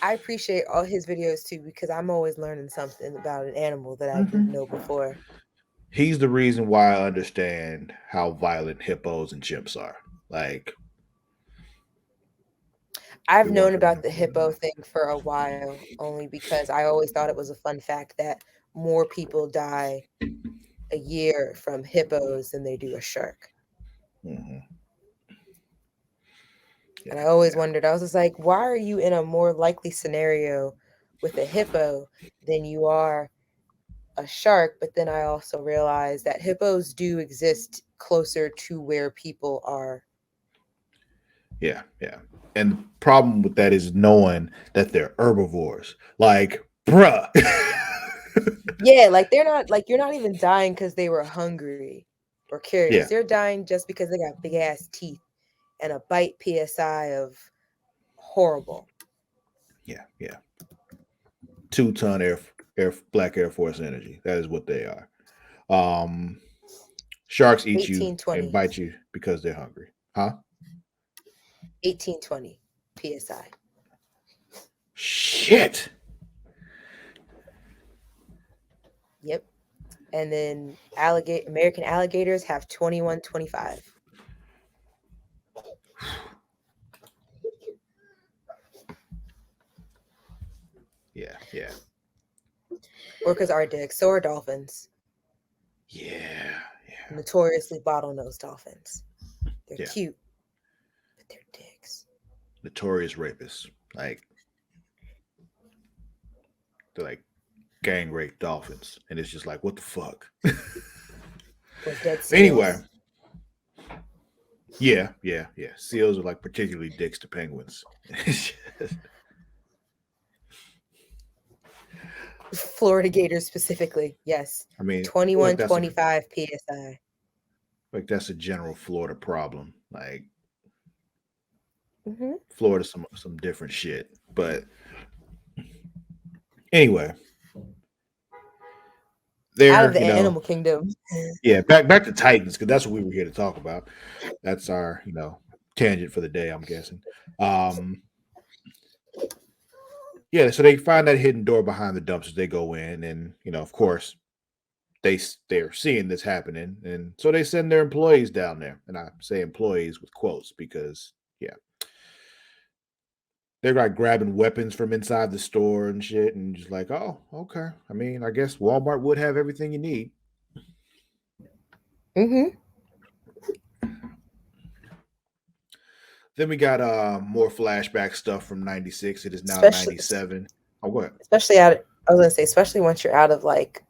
I appreciate all his videos too because I'm always learning something about an animal that I didn't Mhm. know before. He's the reason why I understand how violent hippos and chimps are. Like, if I've it weren't known for about him. the hippo thing for a while, only because I always thought it was a fun fact that more people die a year from hippos than they do a shark. Hmm. And I Yeah, always yeah, wondered, I was just like, why are you in a more likely scenario with a hippo than you are a shark? But then I also realized that hippos do exist closer to where people are. yeah, yeah. And the problem with that is knowing that they're herbivores. Like, bruh. Yeah, like they're not like you're not even dying because they were hungry or curious. Yeah, They're dying just because they got big ass teeth and a bite PSI of horrible. yeah, yeah. 2 ton Black Air Force energy. That is what they are. Um, Sharks eat you and 1820. bite you because they're hungry. Huh? 1820 PSI. Shit. Yep. And then American alligators have 2125. Yeah, yeah, Orcas are dicks. So are dolphins. yeah, yeah, Notoriously bottlenose dolphins. They're yeah. cute, but they're dicks. Notorious rapists. Like, they're like gang rape dolphins. And it's just like, what the fuck? Or dead Anyway, seals. yeah, yeah, yeah. Seals are like particularly dicks to penguins. Florida gators specifically. Yes. I mean, I feel like that's 2125 PSI. a general Florida problem. Like, Hmm. Florida's some different shit. But anyway, Out of there, the animal kingdom. yeah, back to Titans, because that's what we were here to talk about. That's our, tangent for the day, I'm guessing. Um, yeah, so they find that hidden door behind the dumpsters. They go in, and of course, they're seeing this happening, and so they send their employees down there. And I say employees with quotes because yeah, they're like grabbing weapons from inside the store and shit, and just like, oh, okay. I mean, I guess Walmart would have everything you need. Hmm. Then we got more flashback stuff from '96. It is now Especially '97. Oh, what? especially out I was gonna say, especially once you're out of like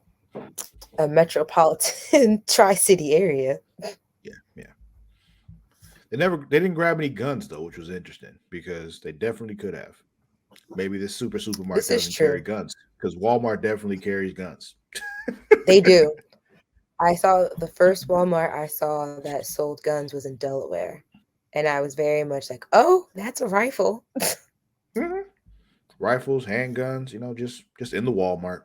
a metropolitan tri-city area. Yeah, yeah. They didn't grab any guns though, which was interesting because they definitely could have. Maybe this supermarket This is doesn't carry true. guns because Walmart definitely carries guns. They do. I saw the first Walmart I saw that sold guns was in Delaware. And I was very much like, oh, that's a rifle. Mhm. Rifles, handguns, just in the Walmart.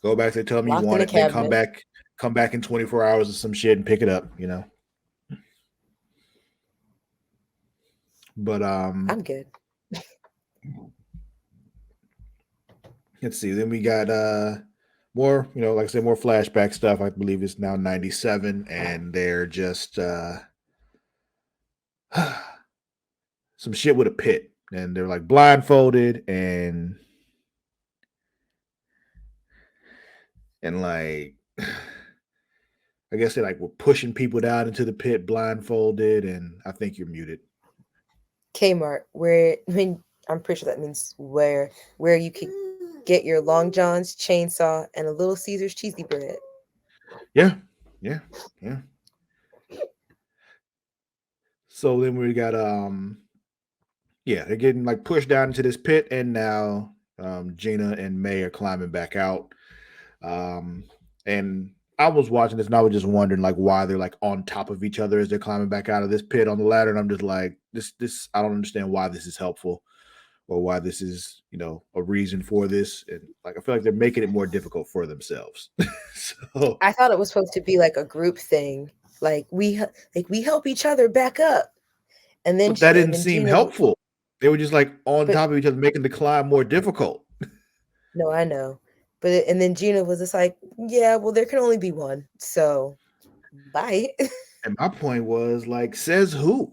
Go back. They tell me you Locked in want a it. Then come cabinet. back. Come back in 24 hours or some shit and pick it up. But I'm good. let's see. Then we got more. Like I said, more flashback stuff. I believe it's now 97, and they're just some shit with a pit, and they're like blindfolded and like I guess they like were pushing people down into the pit blindfolded, and I think you're muted. Kmart, where I mean, I'm pretty sure that means where you could get your Long John's, chainsaw, and a Little Caesar's cheesy bread. Yeah, yeah, yeah. So then we got yeah, they're getting like pushed down into this pit, and now Gina and May are climbing back out. Um, and I was watching this, and I was just wondering like why they're like on top of each other as they're climbing back out of this pit on the ladder. And I'm just like, this I don't understand why this is helpful or why this is a reason for this. And like I feel like they're making it more difficult for themselves. So, I thought it was supposed to be like a group thing, like we help each other back up, and then but that didn't and then seem Gina, helpful. They were just like on but top of each other, making the climb more difficult. no, I know, and then Gina was just like, yeah, well, there can only be one, so bye. And my point was like, says who?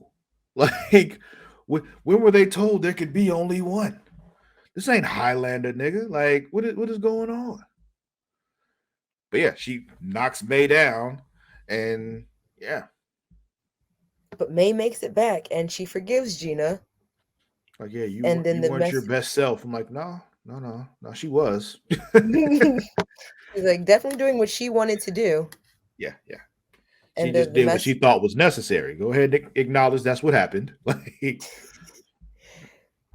Like, when were they told there could be only one? This ain't Highlander, nigga. Like, what is going on? But yeah, she knocks May down, and yeah, But May makes it back, and she forgives Gina, like yeah, you and weren't then you the weren't your mess. best self. I'm like, no, no, no, no, she was. She's like definitely doing what she wanted to do, Yeah, yeah. She and just the did what mess. she thought was necessary. Go ahead and acknowledge that's what happened. Like,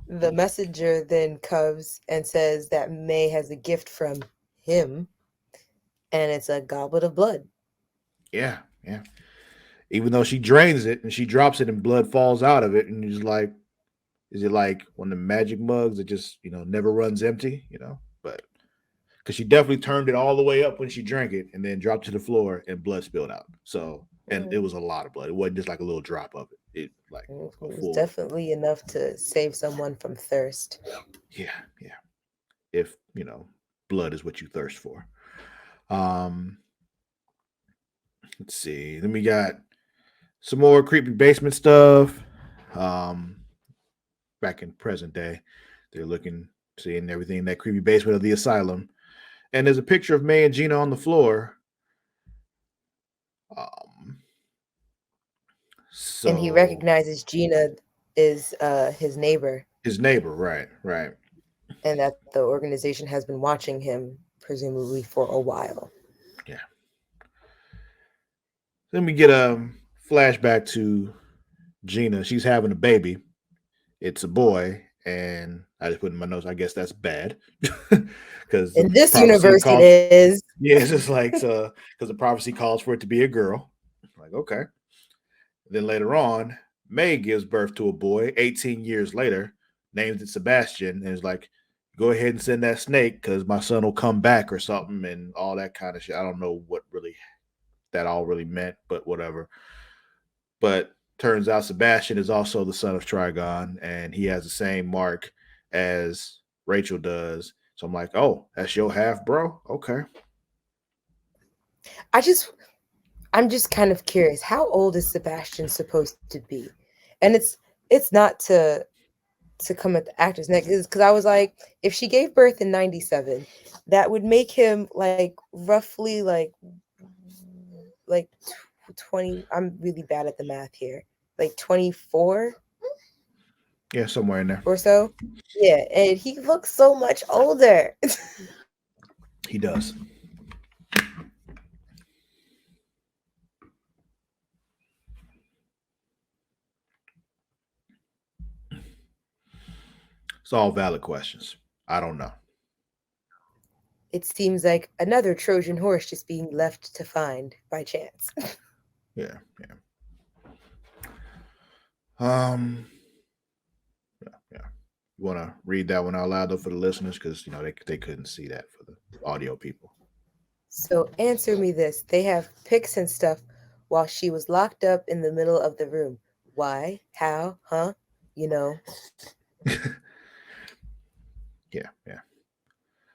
The messenger then comes and says that May has a gift from him, and it's a goblet of blood. yeah, yeah. Even though she drains it and she drops it and blood falls out of it, and you're just like, is it like one of the magic mugs that just never runs empty? But because she definitely turned it all the way up when she drank it and then dropped to the floor and blood spilled out. So and it Mm, was a lot of blood. It wasn't just like a little drop of it. It like it a was full. definitely enough to save someone from thirst. Yeah, yeah. If blood is what you thirst for. Um, let's see. Then we got some more creepy basement stuff. Um, back in present day, they're looking, seeing everything in that creepy basement of the asylum. And there's a picture of May and Gina on the floor. Um, And he so recognizes Gina is his neighbor, his neighbor, right, right, and that the organization has been watching him, presumably for a while. yeah. Then we get a flashback to Gina. She's having a baby. It's a boy, and I just put in my notes. I guess that's bad because the In this prophecy universe, it calls. is. Yeah, it's just like so because the prophecy calls for it to be a girl. Like okay. Then later on, May gives birth to a boy 18 years later, names it Sebastian, and is like, go ahead and send that snake because my son will come back or something and all that kind of shit. I don't know what really that all really meant, but whatever. But turns out Sebastian is also the son of Trigon, and he has the same mark as Rachel does. So I'm like, oh, that's your half, bro. Okay. I just I'm just kind of curious, how old is Sebastian supposed to be? And it's not to come at the actor's neck, is because I was like, if she gave birth in 97, that would make him like roughly like 20. I'm really bad at the math here. Like 24 Yeah, somewhere in there. or so. Yeah, and he looks so much older. He does. It's all valid questions. I don't know. It seems like another Trojan horse just being left to find by chance. Yeah, yeah. Um, yeah, yeah. You want to read that one out loud though for the listeners because they couldn't see that for the audio people. So answer me this. They have pics and stuff while she was locked up in the middle of the room. Why? How? Huh? You know. Yeah, yeah.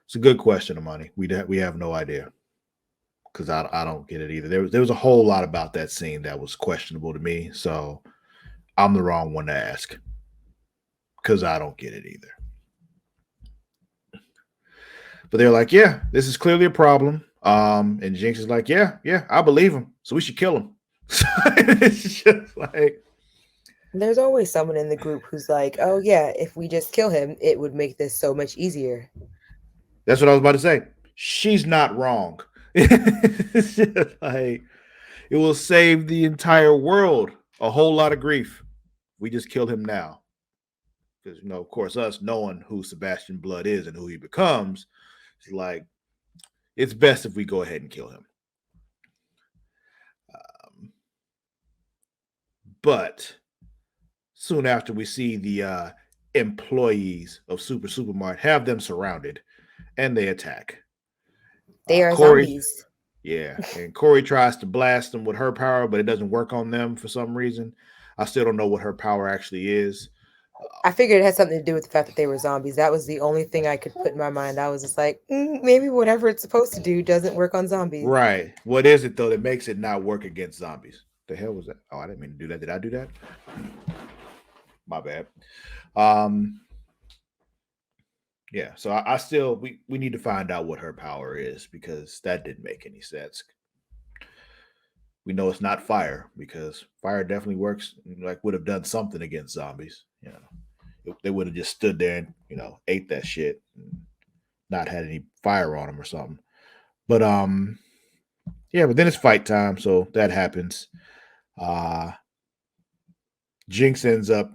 It's a good question, Amani. We have no idea because I don't get it either. There was a whole lot about that scene that was questionable to me, so I'm the wrong one to ask because I don't get it either. But they're like, yeah, this is clearly a problem. And Jinx is like, yeah, yeah, I believe him, so we should kill him. It's just like There's always someone in the group who's like, oh, yeah, if we just kill him, it would make this so much easier. that's what I was about to say. She's not wrong. It's just like it will save the entire world a whole lot of grief. We just kill him now. Because of course, us knowing who Sebastian Blood is and who he becomes, it's like it's best if we go ahead and kill him. But soon after, we see the employees of Supermart have them surrounded, and they attack. They are Corey, zombies. yeah, and Corey tries to blast them with her power, but it doesn't work on them for some reason. I still don't know what her power actually is. I figured it had something to do with the fact that they were zombies. That was the only thing I could put in my mind. I was just like, maybe whatever it's supposed to do doesn't work on zombies. Right. What is it though that makes it not work against zombies? The hell was that? Oh, I didn't mean to do that. Did I do that? My bad. Yeah, so I still we need to find out what her power is because that didn't make any sense. We know it's not fire because fire definitely works. Like would have done something against zombies. They would have just stood there and ate that shit, and not had any fire on them or something. But yeah. But then it's fight time, so that happens. Uh Jinx ends up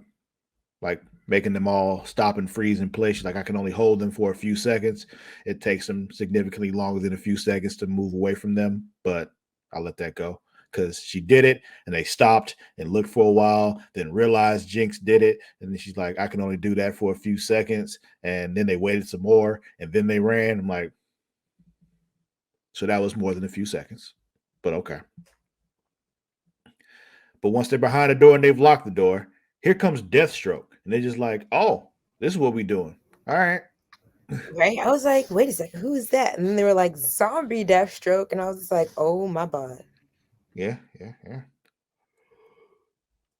like making them all stop and freeze in place. She's like, I can only hold them for a few seconds. It takes them significantly longer than a few seconds to move away from them, but I'll let that go because she did it and they stopped and looked for a while, then realized Jinx did it. And then she's like, I can only do that for a few seconds. And then they waited some more and then they ran. I'm like, so that was more than a few seconds, but okay. But once they're behind the door and they've locked the door, here comes Deathstroke. And they're just like, oh, this is what we're doing. All right. Right? I was like, wait a second, who is that? And then they were like, zombie Deathstroke. And I was just like, oh my God. Yeah, yeah, yeah.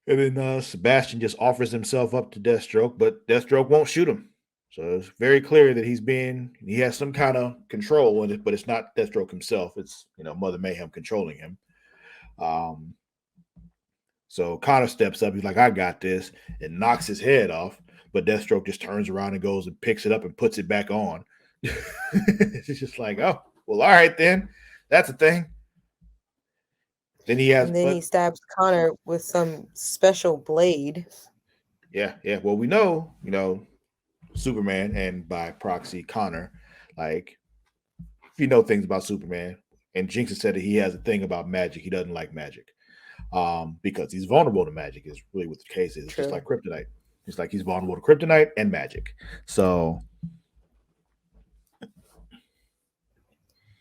And then Sebastian just offers himself up to Deathstroke, but Deathstroke won't shoot him. So it's very clear that he has some kind of control in it, but it's not Deathstroke himself. It's, Mother Mayhem controlling him. Um, So Connor steps up. He's like, I got this, and knocks his head off. But Deathstroke just turns around and goes and picks it up and puts it back on. It's just like, oh, well, all right, then. That's a thing. Then he has, And then he but stabs Connor with some special blade. yeah, yeah. Well, we know, Superman and by proxy Connor, like, if you know things about Superman, and Jinx has said that he has a thing about magic. He doesn't like magic. Because he's vulnerable to magic is really what the case is. It's just like kryptonite. It's like he's vulnerable to kryptonite and magic. So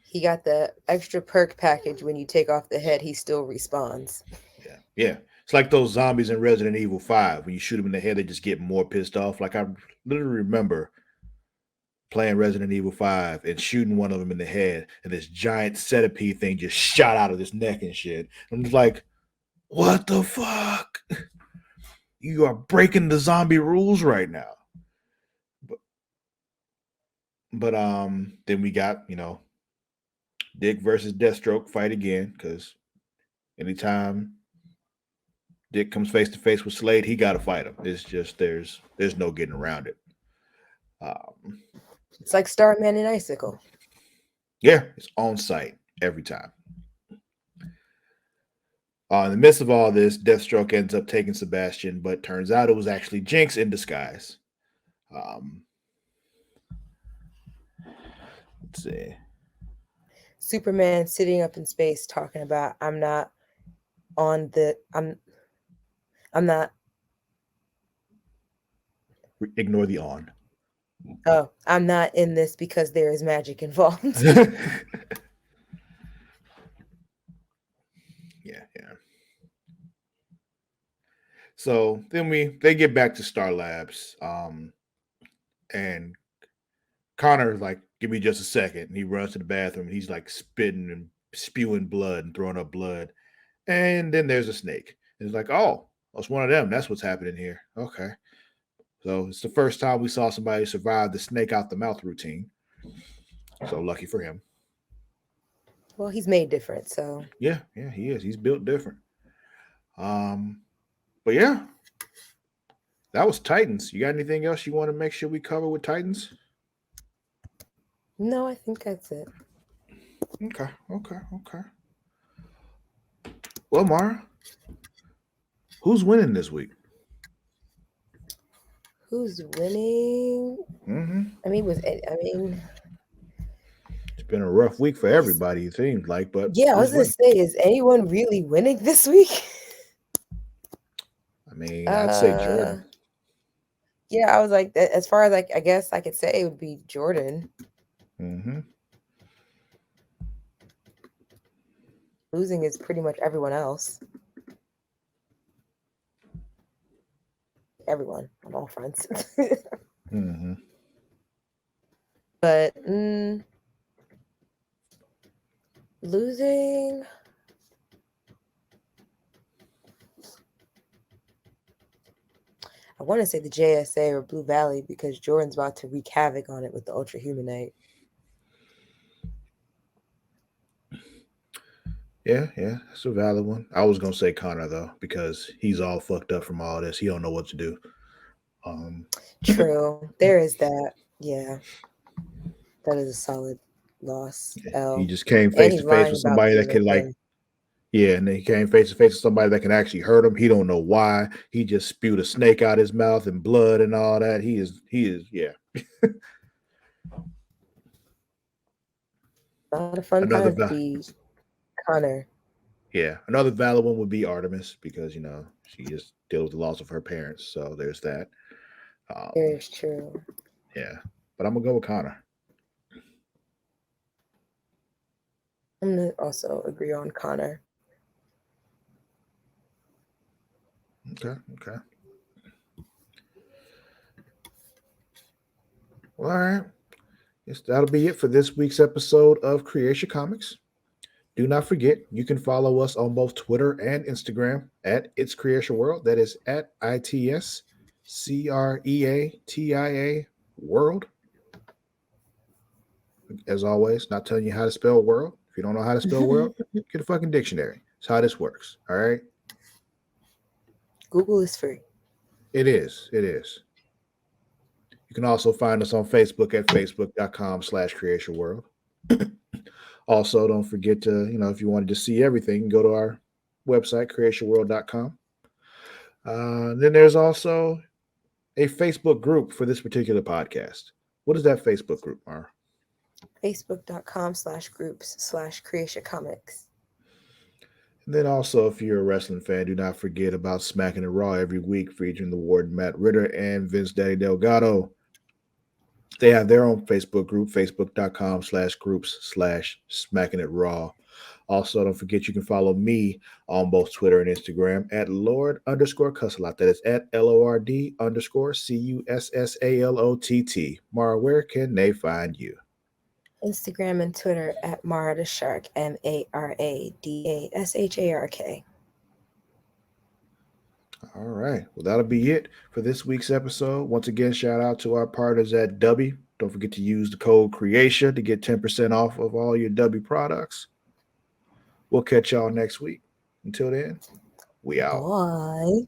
he got the extra perk package. When you take off the head, he still respawns. yeah, yeah. It's like those zombies in Resident Evil 5. When you shoot them in the head, they just get more pissed off. Like I literally remember playing Resident Evil 5 and shooting one of them in the head, and this giant centipede thing just shot out of his neck and shit. I'm just like, what the fuck? You are breaking the zombie rules right now. But then we got, Dick versus Deathstroke fight again, because anytime Dick comes face to face with Slade, he gotta fight him. It's just there's no getting around it. It's like Starman and Icicle. Yeah, it's on site every time. In the midst of all this, Deathstroke ends up taking Sebastian, but turns out it was actually Jinx in disguise. Um, let's see. Superman sitting up in space talking about I'm not Ignore the on. I'm not in this because there is magic involved. Yeah. So then they get back to Star Labs, and Connor's like, "Give me just a second." And he runs to the bathroom. And he's like spitting and spewing blood and throwing up blood. And then there's a snake. And it's like, "Oh, it's one of them. That's what's happening here." Okay. So it's the first time we saw somebody survive the snake out the mouth routine. So lucky for him. Well, he's made different, so Yeah, he is. He's built different. But yeah, that was Titans. You got anything else you want to make sure we cover with Titans? no, I think that's it. Okay. Well, Mara, who's winning this week? Who's winning? I mean, it's been a rough week for everybody, it seems like. But yeah, I was gonna say, is anyone really winning this week? I mean, I'd say Jordan. Yeah, I was like, as far as like, I guess I could say it would be Jordan. Losing is pretty much everyone else. Everyone on all fronts. But losing. I want to say the JSA or Blue Valley because Jordan's about to wreak havoc on it with the Ultra Humanite. Yeah, that's a valid one. I was gonna say Connor though because he's all fucked up from all this. He don't know what to do. True, there is that. Yeah, that is a solid loss. He just came face to face with somebody that can like. Yeah, and then he came face to face with somebody that can actually hurt him. He don't know why. He just spewed a snake out his mouth and blood and all that. He is, yeah. Not a fun time to be Connor. Yeah, another valid one would be Artemis because she just dealt with the loss of her parents. So there's that. Very true. Yeah, but I'm gonna go with Connor. I'm gonna also agree on Connor. Okay. All right. Yes, that'll be it for this week's episode of Creatia Comics. Do not forget, you can follow us on both Twitter and Instagram at It's Creatia World. That is at ITSCREATIA World. As always, not telling you how to spell world. If you don't know how to spell world, get a fucking dictionary. That's how this works. All right. Google is free. It is. You can also find us on Facebook at facebook.com/Creatia World. Also, don't forget to, if you wanted to see everything, go to our website, creatiaworld.com. Then there's also a Facebook group for this particular podcast. What is that Facebook group, Mara? Facebook.com/groups/Creatia Comics. And then also, if you're a wrestling fan, do not forget about Smacking It Raw every week, featuring the Warden Matt Ritter and Vince Daddy Delgado. They have their own Facebook group, facebook.com/groups/Smacking It Raw. Also, don't forget you can follow me on both Twitter and Instagram at Lord_Cussalott. That is at LORD_CUSSALOTT. Mara, where can they find you? Instagram and Twitter at Mara the Shark, MARADASHARK. All right. Well, that'll be it for this week's episode. Once again, shout out to our partners at W. Don't forget to use the code Creatia to get 10% off of all your W products. We'll catch y'all next week. Until then, we out. Bye.